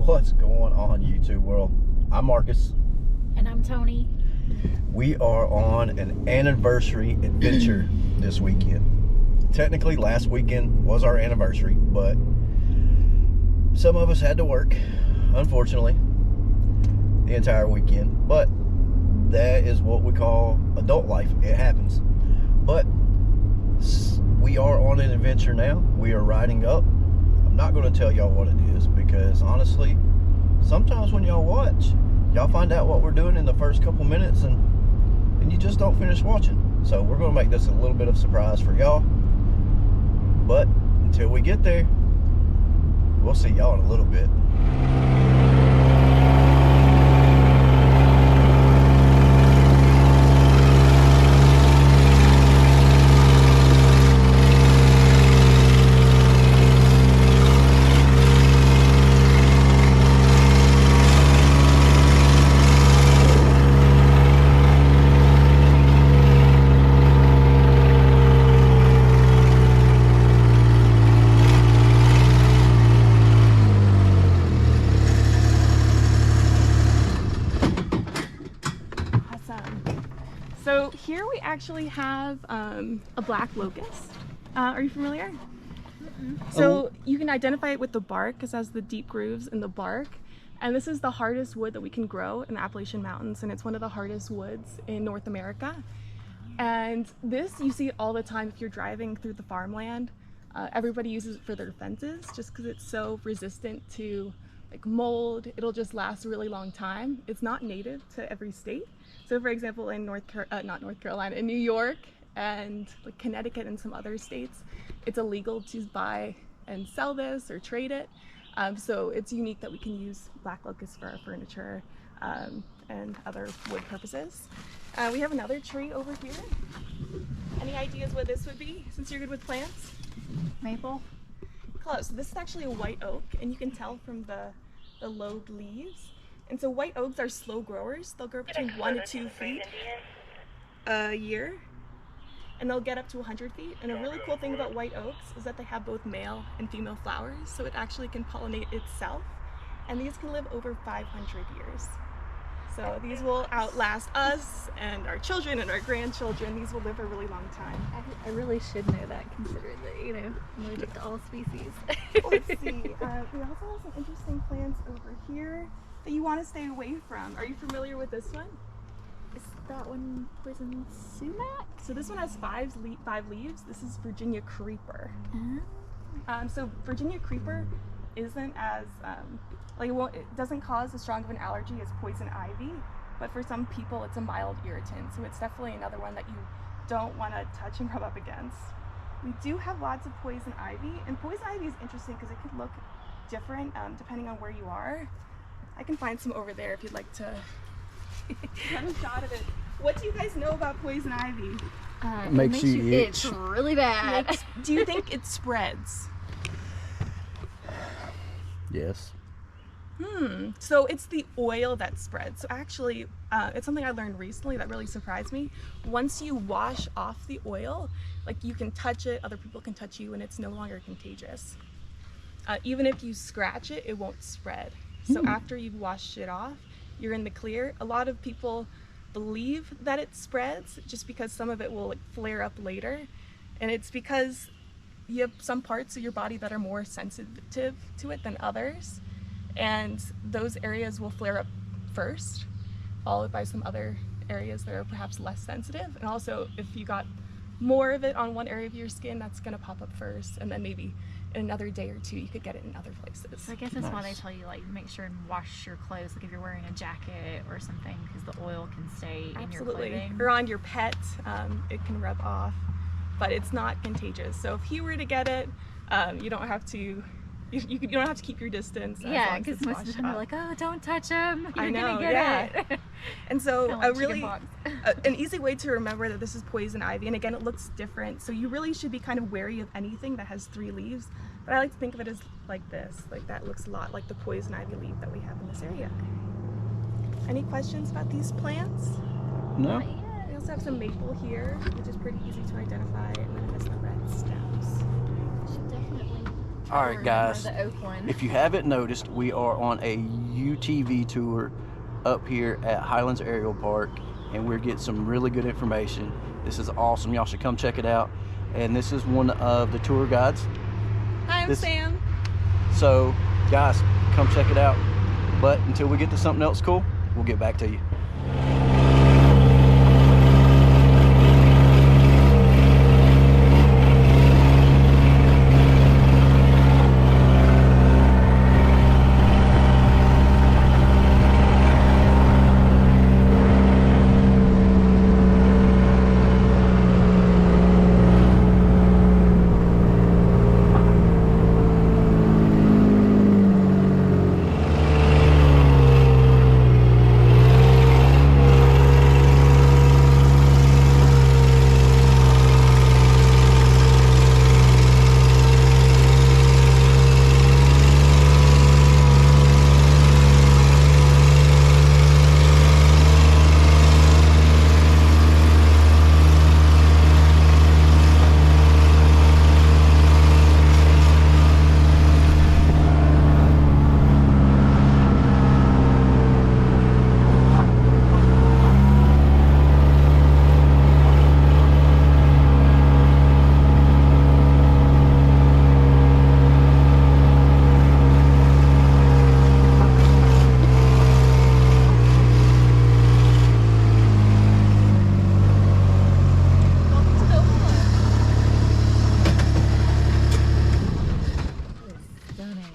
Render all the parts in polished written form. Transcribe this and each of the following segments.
What's going on, YouTube world? I'm Marcus. And I'm Tony. We are on an anniversary adventure this weekend. Technically, last weekend was our anniversary, but some of us had to work, unfortunately, the entire weekend. But that is what we call adult life. It happens. But we are on an adventure now. We are riding up. I'm not going to tell y'all what it is because honestly, sometimes when y'all watch, y'all find out what we're doing in the first couple minutes and you just don't finish watching. So we're going to make this a little bit of a surprise for y'all. But until we get there, we'll see y'all in a little bit. So here we actually have a black locust. Are you familiar? So you can identify it with the bark because it has the deep grooves in the bark. And this is the hardest wood that we can grow in the Appalachian Mountains, and it's one of the hardest woods in North America. And this, you see it all the time if you're driving through the farmland. Everybody uses it for their fences just because it's so resistant to like mold. It'll just last a really long time. It's not native to every state. So for example, in in New York and like Connecticut and some other states, it's illegal to buy and sell this or trade it. So it's unique that we can use black locust for our furniture and other wood purposes. We have another tree over here. Any ideas what this would be, since you're good with plants? Maple. Close. So this is actually a white oak, and you can tell from the lobed leaves. And so white oaks are slow growers. They'll grow between 1 to 2 feet a year, and they'll get up to 100 feet. And a really cool thing about white oaks is that they have both male and female flowers, so it actually can pollinate itself. And these can live over 500 years. So these will outlast us and our children and our grandchildren. These will live a really long time. I really should know that, considering that, I'm allergic to all species. Let's see. We also have some interesting plants over here that you want to stay away from. Are you familiar with this one? Is that one poison sumac? So this one has five leaves. This is Virginia creeper. So Virginia creeper isn't as it doesn't cause as strong of an allergy as poison ivy, but for some people it's a mild irritant. So it's definitely another one that you don't want to touch and rub up against. We do have lots of poison ivy, and poison ivy is interesting because it could look different depending on where you are. I can find some over there if you'd like to have a shot of it. What do you guys know about poison ivy? It makes you itch. It's really bad. Do you think it spreads? Yes. So it's the oil that spreads. So actually, it's something I learned recently that really surprised me. Once you wash off the oil, like you can touch it, other people can touch you, and it's no longer contagious. Even if you scratch it, it won't spread. So after you've washed it off, you're in the clear. A lot of people believe that it spreads just because some of it will flare up later. And it's because you have some parts of your body that are more sensitive to it than others. And those areas will flare up first, followed by some other areas that are perhaps less sensitive. And also, if you got more of it on one area of your skin, that's gonna pop up first, and then maybe in another day or two you could get it in other places. So I guess that's why they tell you, like, make sure and wash your clothes, like if you're wearing a jacket or something, because the oil can stay in your clothing. Or on your pet, it can rub off, but it's not contagious. So if you were to get it, you don't have to. You don't have to keep your distance. Yeah, because most of the time they're like, "Oh, don't touch him. You're gonna get it." And so like an easy way to remember that this is poison ivy, and again, it looks different. So you really should be kind of wary of anything that has 3 leaves. But I like to think of it as like this. Like that looks a lot like the poison ivy leaf that we have in this area. Any questions about these plants? No. We also have some maple here, which is pretty easy to identify, and then it has the red stems. Should definitely All right, Remember guys. the oak one. If you haven't noticed, we are on a UTV tour up here at Highlands Aerial Park, and we're getting some really good information. This is awesome. Y'all should come check it out. And this is one of the tour guides. Hi, I'm Sam. So, guys, come check it out. But until we get to something else cool, we'll get back to you.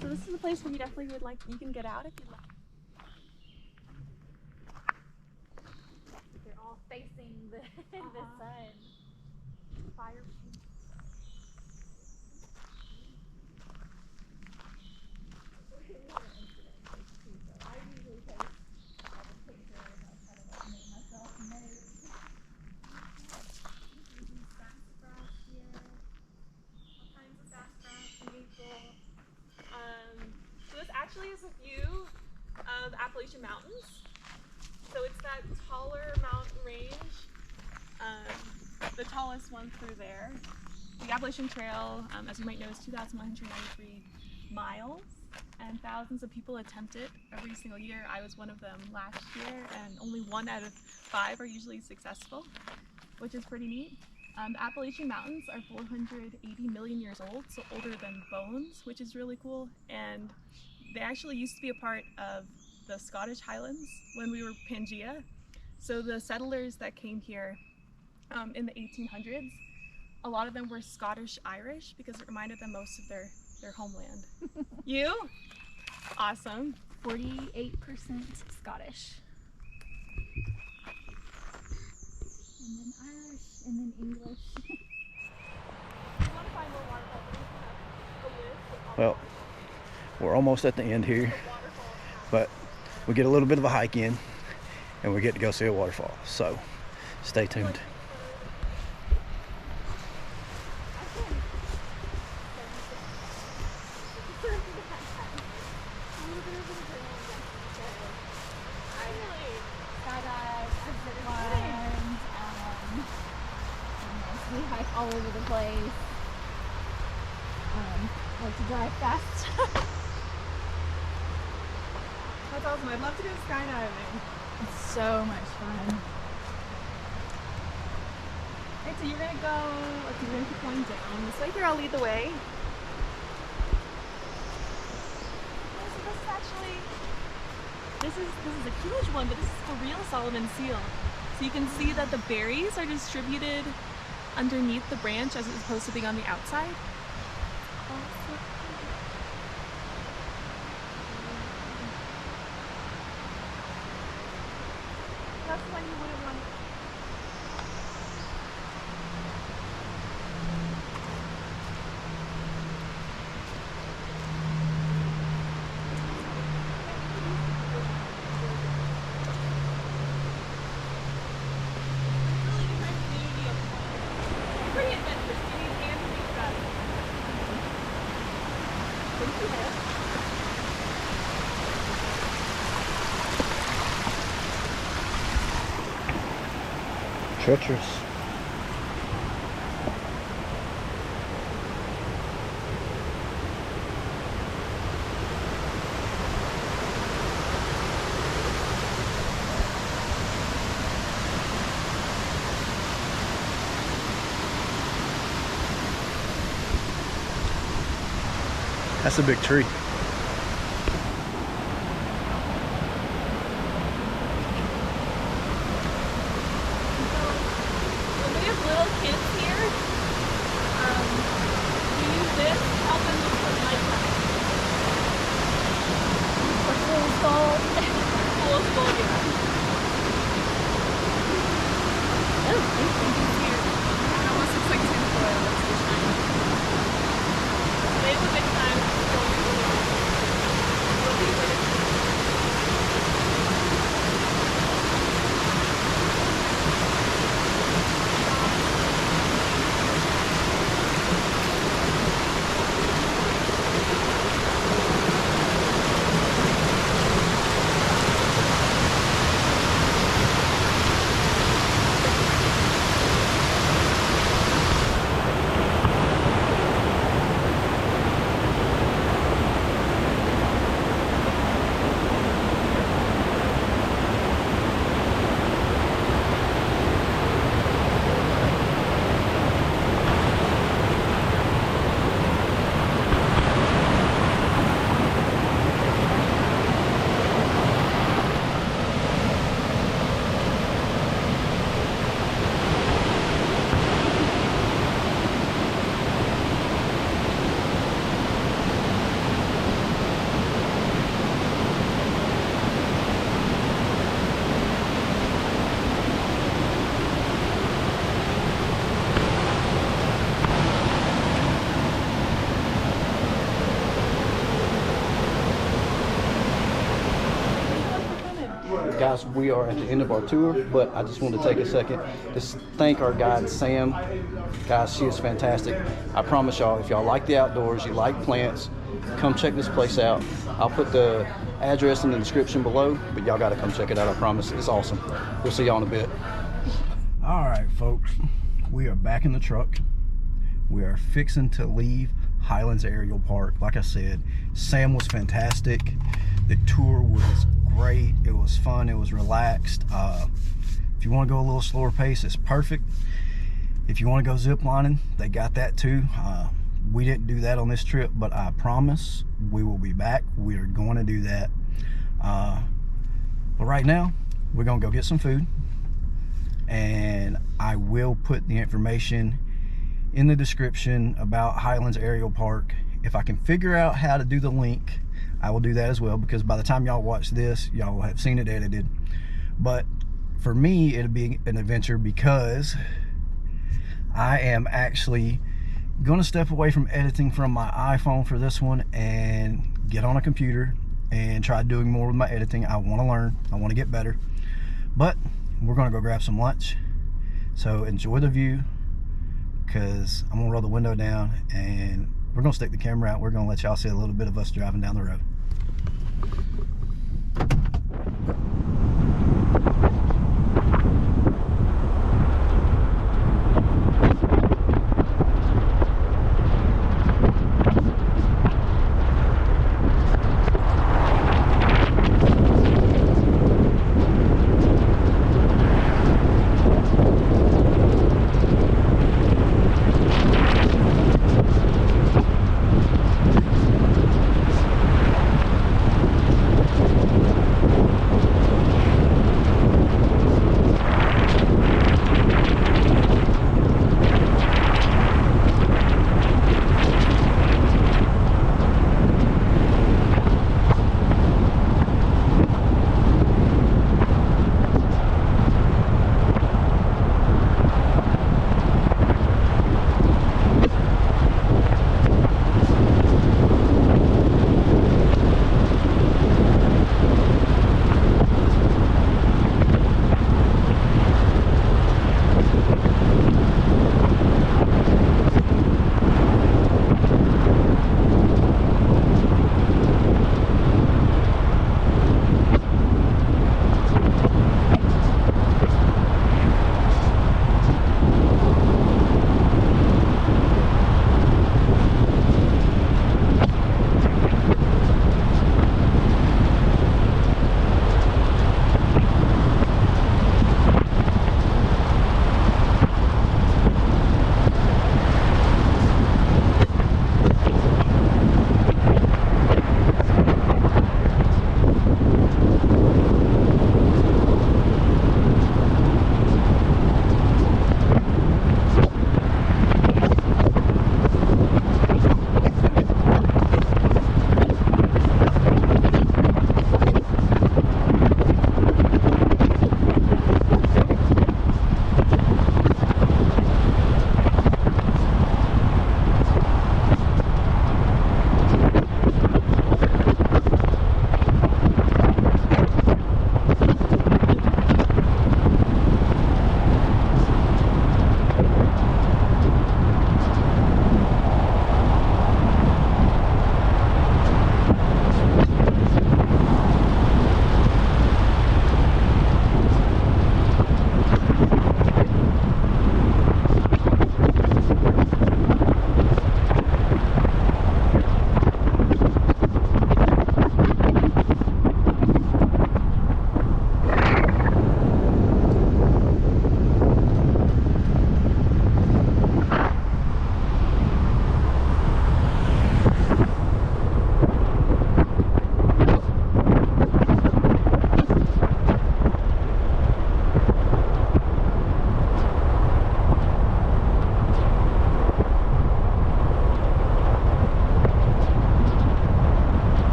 So this is a place where you definitely would like, you can get out if you like. They're all facing the sun. Fire. So this actually is a view of the Appalachian Mountains. So it's that taller mountain range, the tallest one through there. The Appalachian Trail, as you might know, is 2,193 miles, and thousands of people attempt it every single year. I was one of them last year, and only 1 out of 5 are usually successful, which is pretty neat. The Appalachian Mountains are 480 million years old, so older than Bones, which is really cool. And they actually used to be a part of the Scottish Highlands when we were Pangea. So the settlers that came here in the 1800s, a lot of them were Scottish Irish because it reminded them most of their homeland. You? Awesome. 48% Scottish. And then Irish, and then English. Well, we're almost at the end here, but we get a little bit of a hike in, and we get to go see a waterfall. So, stay tuned. We hike all over the place. Like to drive fast. That's awesome. I'd love to go skydiving. It's so much fun. Okay, so you're gonna go. Okay, you're gonna keep going down this way. Here, I'll lead the way. So this is actually. This is a huge one, but this is the real Solomon seal. So you can see that the berries are distributed underneath the branch as opposed to being on the outside. That's when you wouldn't want to. Treacherous. That's a big tree. When we have little kids here, we use this to help them look for nighttime. For fool's gold. Fool's gold, yeah. Oh, thank you. Here. It almost looks like tinfoil. It's so shiny. Today is a big time. We'll be with it. Guys, we are at the end of our tour, but I just wanted to take a second to thank our guide, Sam. Guys, she is fantastic. I promise y'all, if y'all like the outdoors, you like plants, come check this place out. I'll put the address in the description below, but y'all got to come check it out, I promise. It's awesome. We'll see y'all in a bit. All right, folks, we are back in the truck. We are fixing to leave Highlands Aerial Park. Like I said, Sam was fantastic. The tour was great. It was fun. It was relaxed. If you want to go a little slower pace, it's perfect. If you want to go zip lining, they got that too. We didn't do that on this trip, but I promise we will be back. We are going to do that. But right now, we're going to go get some food, and I will put the information in the description about Highlands Aerial Park. If I can figure out how to do the link, I will do that as well, because by the time y'all watch this, y'all will have seen it edited. But for me, it'll be an adventure, because I am actually gonna step away from editing from my iPhone for this one and get on a computer and try doing more with my editing. I want to learn, I want to get better. But we're gonna go grab some lunch, so enjoy the view, because I'm gonna roll the window down and we're gonna stick the camera out. We're gonna let y'all see a little bit of us driving down the road.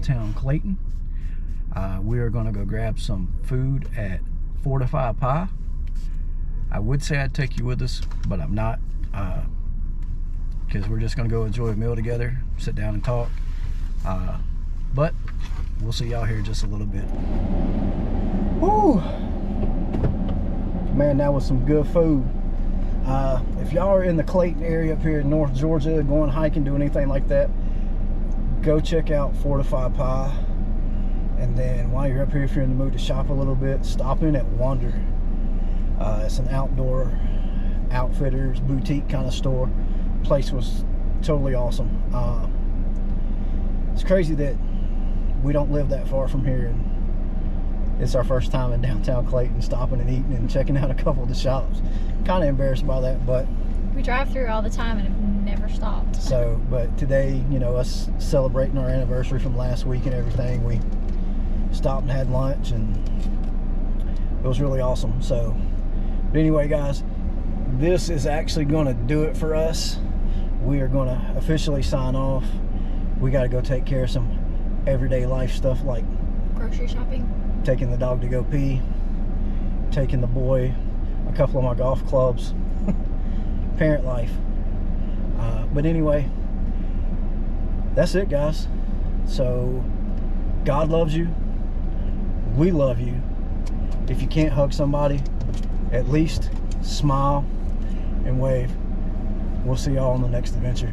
downtown Clayton. We are going to go grab some food at Fortify Pie. I would say I'd take you with us, but I'm not, because we're just going to go enjoy a meal together, sit down and talk. But we'll see y'all here in just a little bit. Woo! Man, that was some good food. If y'all are in the Clayton area up here in North Georgia, going hiking, doing anything like that, go check out Fortify Pie. And then while you're up here, if you're in the mood to shop a little bit, stop in at Wander. It's an outdoor outfitters boutique kind of store. Place was totally awesome. It's crazy that we don't live that far from here, and it's our first time in downtown Clayton, stopping and eating and checking out a couple of the shops. Kind of embarrassed by that, but We drive through all the time and have never stopped. so, but today, you know, us celebrating our anniversary from last week and everything, we stopped and had lunch, and it was really awesome. So, but anyway, guys, this is actually going to do it for us. We are going to officially sign off. We got to go take care of some everyday life stuff, like Grocery shopping. taking the dog to go pee, taking the boy a couple of my golf clubs, parent life. But anyway, that's it, guys. So God loves you. We love you. If you can't hug somebody, at least smile and wave. We'll see y'all on the next adventure.